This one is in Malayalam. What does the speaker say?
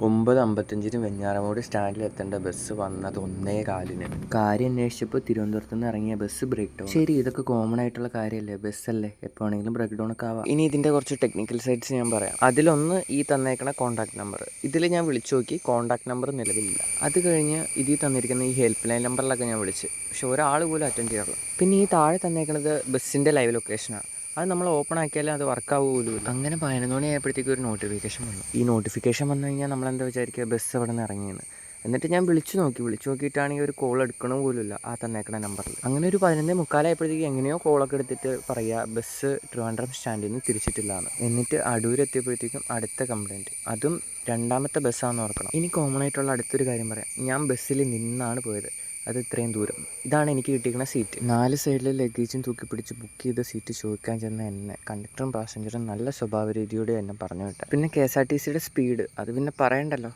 9:55 വെഞ്ഞാറമൂട് സ്റ്റാൻഡിലെത്തേണ്ട ബസ് വന്നത് 1:15. കാര്യം അന്വേഷിച്ചപ്പോൾ തിരുവനന്തപുരത്ത് നിന്ന് ഇറങ്ങിയ ബസ് ബ്രേക്ക് ഡൗൺ. ശരി, ഇതൊക്കെ കോമൺ ആയിട്ടുള്ള കാര്യമല്ലേ, ബസ്സല്ലേ, എപ്പോൾ വേണമെങ്കിലും ബ്രേക്ക് ഡൗൺ ഒക്കെ ആവാം. ഇനി ഇതിൻ്റെ കുറച്ച് ടെക്നിക്കൽ സൈഡ്സ് ഞാൻ പറയാം. അതിലൊന്ന് ഈ തന്നേക്കണ കോൺടാക്ട് നമ്പർ. ഇതിൽ ഞാൻ വിളിച്ചു നോക്കി, കോൺടാക്ട് നമ്പർ നിലവിലില്ല. അത് കഴിഞ്ഞ് ഇതിൽ തന്നിരിക്കുന്ന ഈ ഹെൽപ്പ് ലൈൻ നമ്പറിലൊക്കെ ഞാൻ വിളിച്ച്, പക്ഷെ ഒരാൾ പോലും അറ്റൻഡ് ചെയ്യാറില്ല. പിന്നെ ഈ താഴെ തന്നേക്കണത് ബസ്സിൻ്റെ ലൈവ് ലൊക്കേഷനാണ്. അത് നമ്മൾ ഓപ്പൺ ആക്കിയാലും അത് വർക്ക് ആവുമല്ലോ. അങ്ങനെ 11 മണി ആയപ്പോഴത്തേക്ക് ഒരു നോട്ടിഫിക്കേഷൻ വന്നു. ഈ നോട്ടിഫിക്കേഷൻ വന്നു കഴിഞ്ഞാൽ നമ്മളെന്താ വിചാരിക്കുക, ബസ് അവിടെ നിന്ന് ഇറങ്ങിയെന്ന്. എന്നിട്ട് ഞാൻ വിളിച്ചു നോക്കിയിട്ടാണെങ്കിൽ ഒരു കോൾ എടുക്കണ പോലുമില്ല ആ തന്നേക്കണ നമ്പറിൽ. അങ്ങനെ ഒരു 11:45 ആയപ്പോഴത്തേക്ക് എങ്ങനെയോ കോളൊക്കെ എടുത്തിട്ട് പറയുക ബസ് ട്രിവാൻഡ്രം സ്റ്റാൻഡിൽ നിന്ന് തിരിച്ചിട്ടില്ല എന്ന്. എന്നിട്ട് അടൂർ എത്തിയപ്പോഴത്തേക്കും അടുത്ത കംപ്ലയിൻറ്റ്, അതും രണ്ടാമത്തെ ബസ്സാണെന്ന് ഓർക്കണം. ഇനി കോമൺ ആയിട്ടുള്ള അടുത്തൊരു കാര്യം പറയാം. ഞാൻ ബസ്സിൽ നിന്നാണ് പോയത്, അത് ഇത്രയും ദൂരം. ഇതാണ് എനിക്ക് കിട്ടിയിരിക്കുന്ന സീറ്റ്. 4 സൈഡിൽ ലഗേജും തൂക്കി പിടിച്ച് ബുക്ക് ചെയ്ത സീറ്റ് ചോദിക്കാൻ ചെന്ന എന്നെ കണ്ടക്ടറും പാസഞ്ചറും നല്ല സ്വഭാവ രീതിയോടെ എന്നെ പറഞ്ഞു വിട്ടു. പിന്നെ KSRTCയുടെ സ്പീഡ്, അത് പിന്നെ പറയണ്ടല്ലോ.